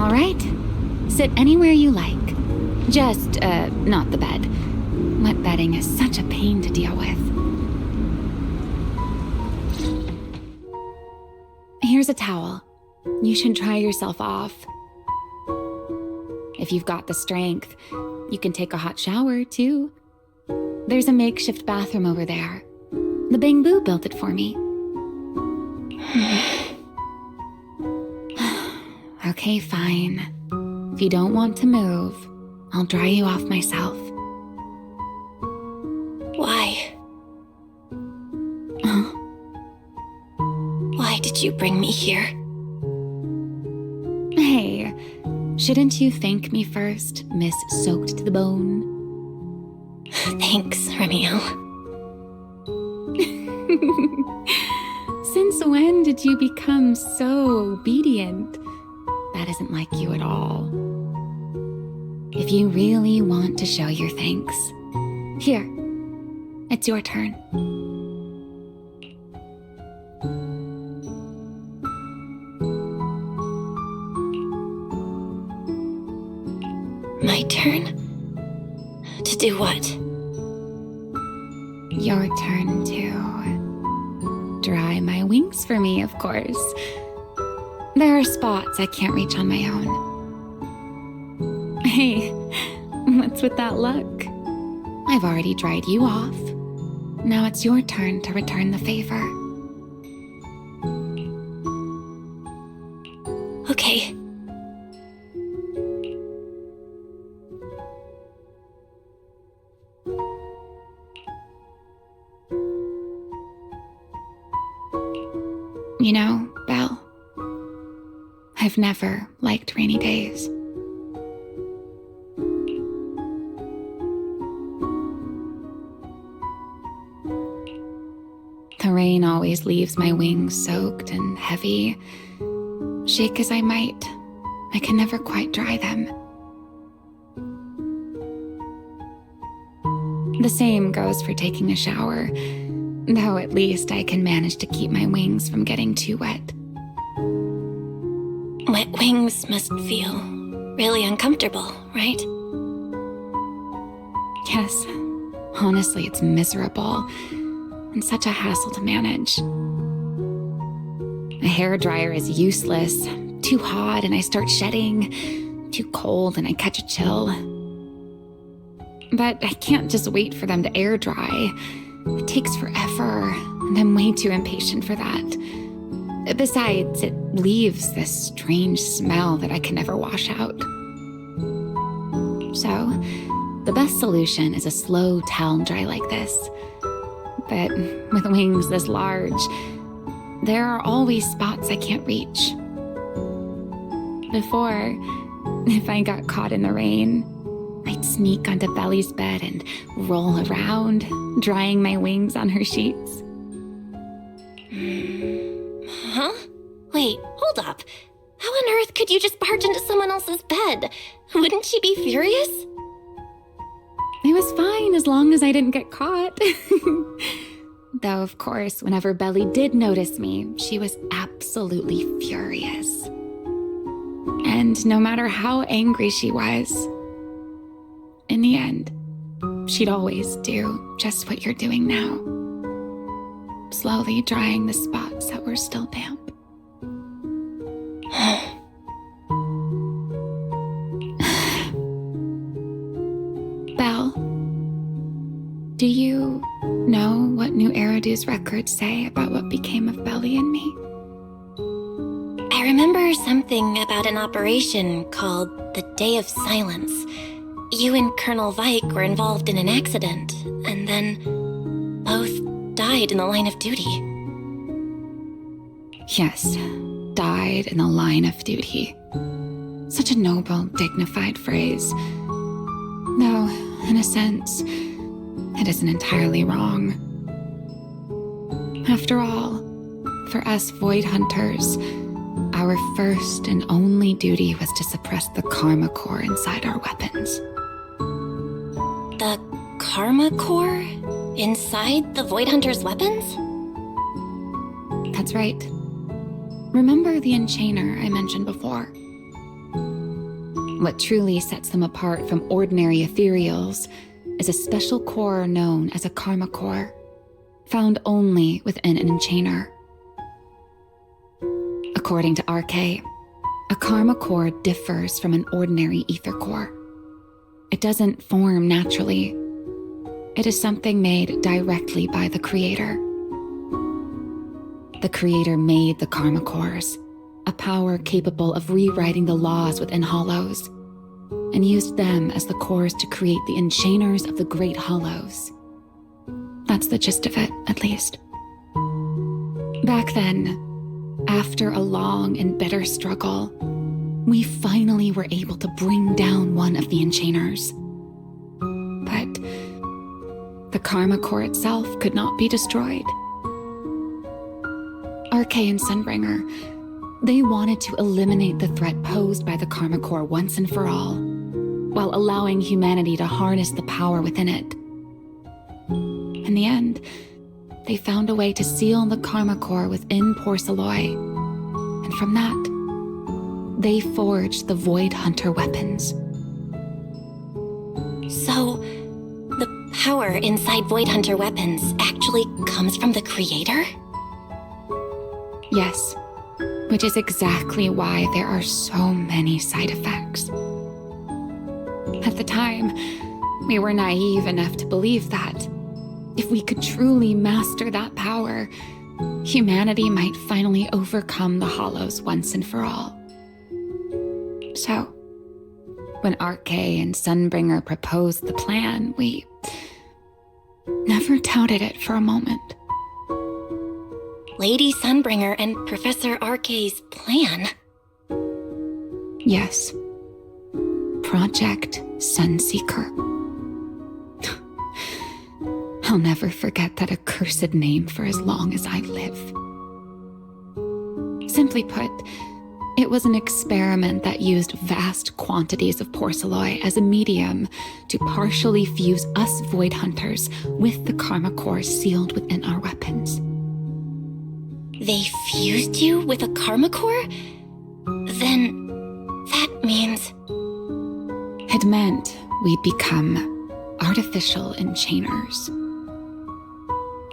All right, sit anywhere you like. Just, not the bed. Wet bedding is such a pain to deal with. Here's a towel. You should dry yourself off. If you've got the strength, you can take a hot shower, too. There's a makeshift bathroom over there. The bamboo built it for me. Okay, fine. If you don't want to move, I'll dry you off myself. Why? Why did you bring me here? Hey, shouldn't you thank me first, Miss Soaked to the Bone? Thanks, Remielle. Since when did you become so obedient? That isn't like you at all. If you really want to show your thanks, here, it's your turn. My turn? To do what? Your turn to dry my wings for me, of course. There are spots I can't reach on my own. Hey, what's with that look? I've already dried you off. Now it's your turn to return the favor. Okay. You know, Belle, I've never liked rainy days. The rain always leaves my wings soaked and heavy. Shake as I might, I can never quite dry them. The same goes for taking a shower, though at least I can manage to keep my wings from getting too wet. Wet wings must feel really uncomfortable, right? Yes, honestly, it's miserable and such a hassle to manage. A hairdryer is useless, too hot and I start shedding, too cold and I catch a chill. But I can't just wait for them to air dry. It takes forever, and I'm way too impatient for that. Besides, it leaves this strange smell that I can never wash out. So, the best solution is a slow towel dry like this. But with wings this large, there are always spots I can't reach. Before, if I got caught in the rain, I'd sneak onto Belle's bed and roll around, drying my wings on her sheets. Huh? Wait, hold up. How on earth could you just barge into someone else's bed? Wouldn't she be furious? It was fine as long as I didn't get caught. Though, of course, whenever Belle did notice me, she was absolutely furious. And no matter how angry she was, in the end, she'd always do just what you're doing now. Slowly drying the spots that were still damp. Belle, do you know what New Eridu's records say about what became of Belle and me? I remember something about an operation called the Day of Silence. You and Colonel Vike were involved in an accident, and then both died in the line of duty. Yes, died in the line of duty. Such a noble, dignified phrase. Though, in a sense, it isn't entirely wrong. After all, for us Void Hunters, our first and only duty was to suppress the karma core inside our weapons. The karma core? Inside the Void Hunter's weapons? That's right. Remember the enchainer I mentioned before? What truly sets them apart from ordinary ethereals is a special core known as a karma core, found only within an enchainer. According to RK, a karma core differs from an ordinary ether core. It doesn't form naturally. It is something made directly by the Creator. The Creator made the karma cores, a power capable of rewriting the laws within hollows, and used them as the cores to create the enchainers of the great hollows. That's the gist of it, at least. Back then, after a long and bitter struggle, we finally were able to bring down one of the enchainers. But the karma core itself could not be destroyed. RK and Sunbringer, they wanted to eliminate the threat posed by the karma core once and for all, while allowing humanity to harness the power within it. In the end, they found a way to seal the karma core within Porcelloy, and from that, they forged the Void Hunter weapons. So, the power inside Void Hunter weapons actually comes from the Creator? Yes, which is exactly why there are so many side effects. At the time, we were naive enough to believe that if we could truly master that power, humanity might finally overcome the Hollows once and for all. So, when RK and Sunbringer proposed the plan, we never doubted it for a moment. Lady Sunbringer and Professor RK's plan? Yes. Project Sunseeker. I'll never forget that accursed name for as long as I live. Simply put, it was an experiment that used vast quantities of Porcelloy as a medium to partially fuse us Void Hunters with the karma core sealed within our weapons. They fused you with a karma core? Then that means... It meant we'd become artificial enchainers.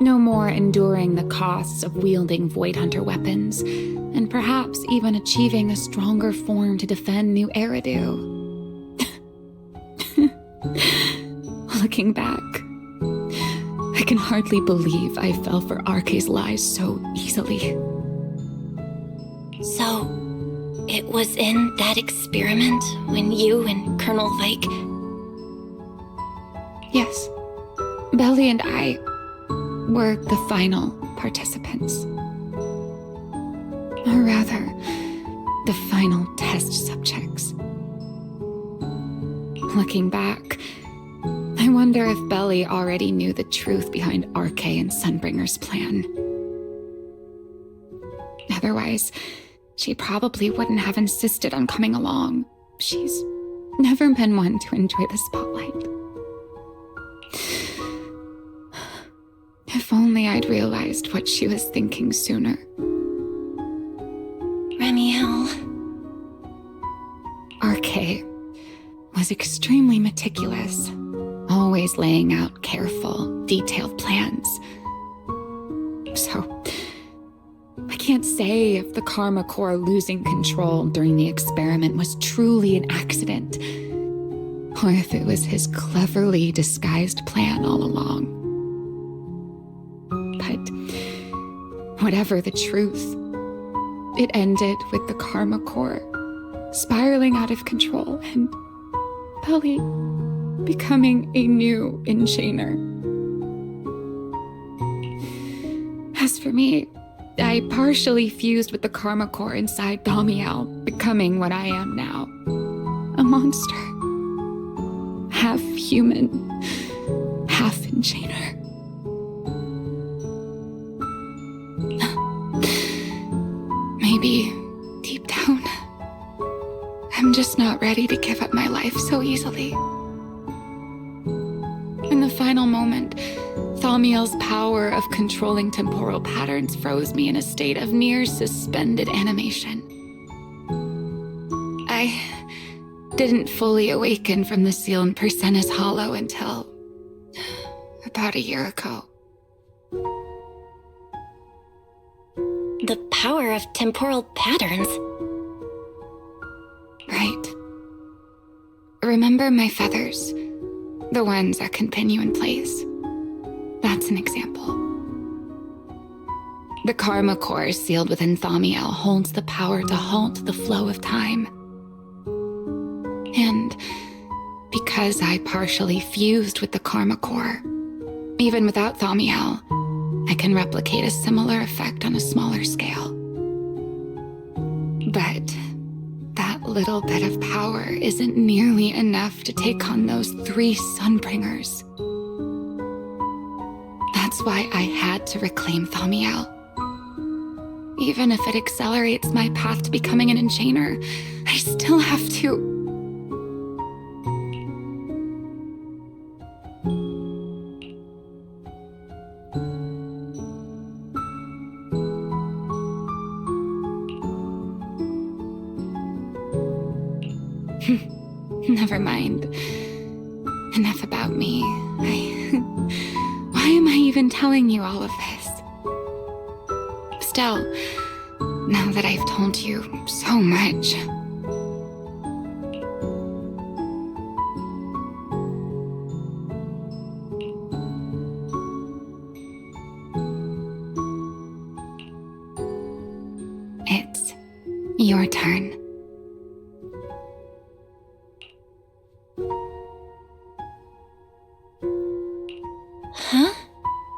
No more enduring the costs of wielding Void Hunter weapons, and perhaps even achieving a stronger form to defend New Eridu. Looking back, I can hardly believe I fell for RK's lies so easily. So, it was in that experiment when you and Colonel Vike... Yes, Belle and I were the final participants. Or rather, the final test subjects. Looking back, I wonder if Belle already knew the truth behind RK and Sunbringer's plan. Otherwise, she probably wouldn't have insisted on coming along. She's never been one to enjoy the spotlight. If only I'd realized what she was thinking sooner. Remielle... RK was extremely meticulous, always laying out careful, detailed plans. So, I can't say if the karma core losing control during the experiment was truly an accident, or if it was his cleverly disguised plan all along. But whatever the truth, it ended with the karma core spiraling out of control and Belle becoming a new enchainer. As for me, I partially fused with the karma core inside Remielle, becoming what I am now. A monster. Half human, half enchainer. Maybe, deep down, I'm just not ready to give up my life so easily. In the final moment, Remielle's power of controlling temporal patterns froze me in a state of near suspended animation. didn't fully awaken from the seal in Persena's Hollow until about a year ago. The power of temporal patterns. Right. Remember my feathers? The ones that can pin you in place. That's an example. The karma core sealed within Thaumiel holds the power to halt the flow of time. And because I partially fused with the karma core, even without Thaumiel, I can replicate a similar effect on a smaller scale. But that little bit of power isn't nearly enough to take on those 3 Sunbringers. That's why I had to reclaim Thaumiel. Even if it accelerates my path to becoming an enchainer, I still have to... Never mind. Enough about me. Why am I even telling you all of this? Still, now that I've told you so much... It's your turn. Huh?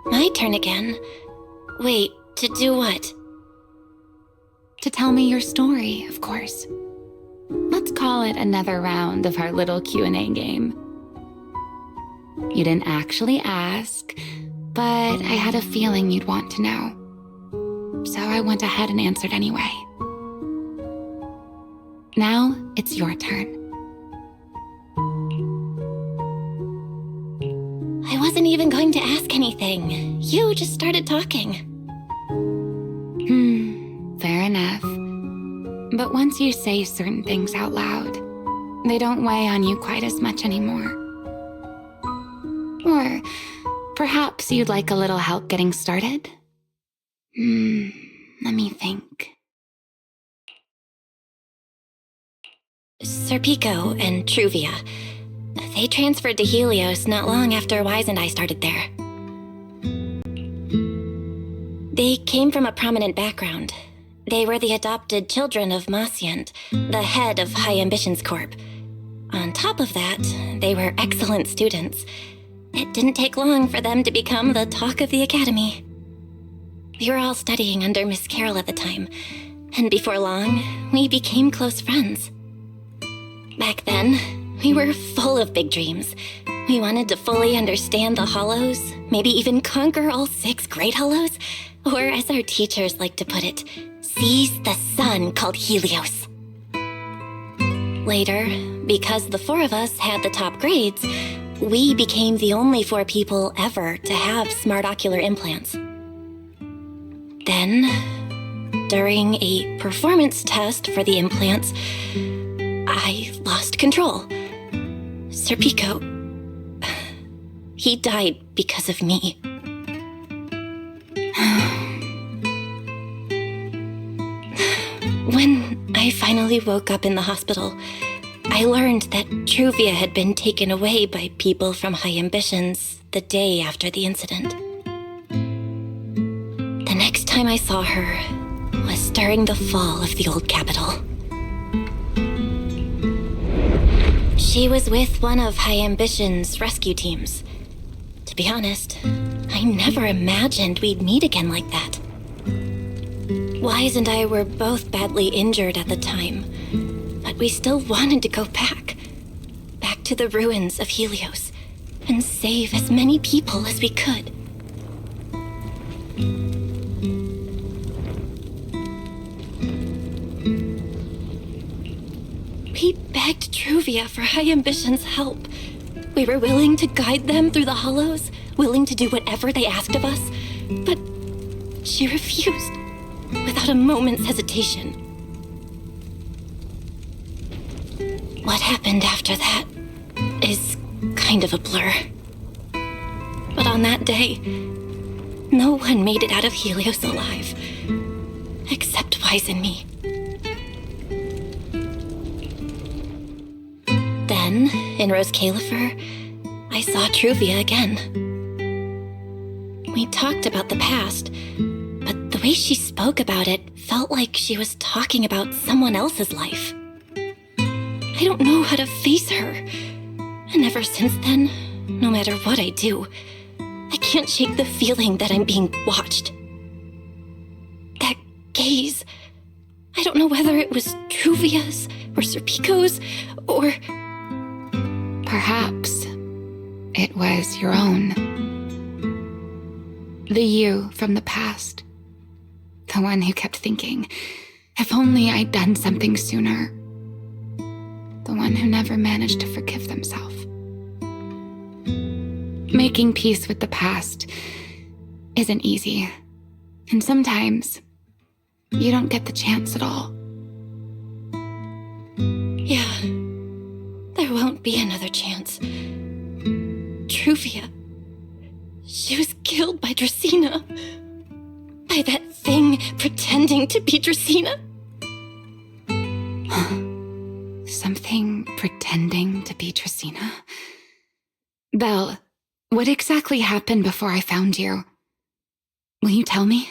My turn again? Wait, to do what? To tell me your story, of course. Let's call it another round of our little Q&A game. You didn't actually ask, but I had a feeling you'd want to know. So I went ahead and answered anyway. Now it's your turn. I wasn't even going to ask anything. You just started talking. Fair enough. But once you say certain things out loud, they don't weigh on you quite as much anymore. Or perhaps you'd like a little help getting started? Let me think. Serpico and Truvia. They transferred to Helios not long after Wise and I started there. They came from a prominent background. They were the adopted children of Masyant, the head of High Ambitions Corp. On top of that, they were excellent students. It didn't take long for them to become the talk of the academy. We were all studying under Miss Carroll at the time, and before long, we became close friends. Back then, we were full of big dreams. We wanted to fully understand the Hollows, maybe even conquer all 6 Great Hollows, or as our teachers like to put it, seize the sun called Helios. Later, because the 4 of us had the top grades, we became the only 4 people ever to have smart ocular implants. Then, during a performance test for the implants, I lost control. Serpico, he died because of me. When I finally woke up in the hospital, I learned that Truvia had been taken away by people from High Ambitions the day after the incident. The next time I saw her was during the fall of the old capital. She was with one of High Ambition's rescue teams. To be honest, I never imagined we'd meet again like that. Wise and I were both badly injured at the time, but we still wanted to go back to the ruins of Helios, and save as many people as we could. We begged Truvia for High Ambition's help. We were willing to guide them through the Hollows, willing to do whatever they asked of us, but she refused, without a moment's hesitation. What happened after that is kind of a blur. But on that day, no one made it out of Helios alive, except Wise and me. Then, in Rose Califer, I saw Truvia again. We talked about the past, but the way she spoke about it felt like she was talking about someone else's life. I don't know how to face her. And ever since then, no matter what I do, I can't shake the feeling that I'm being watched. That gaze. I don't know whether it was Truvia's or Serpico's or... Perhaps it was your own. The you from the past. The one who kept thinking, if only I'd done something sooner. The one who never managed to forgive themselves. Making peace with the past isn't easy. And sometimes you don't get the chance at all. Yeah, there won't be another chance. Truvia, she was killed by Dracena. By that thing pretending to be Dracena. Something pretending to be Dracena? Belle, what exactly happened before I found you? Will you tell me?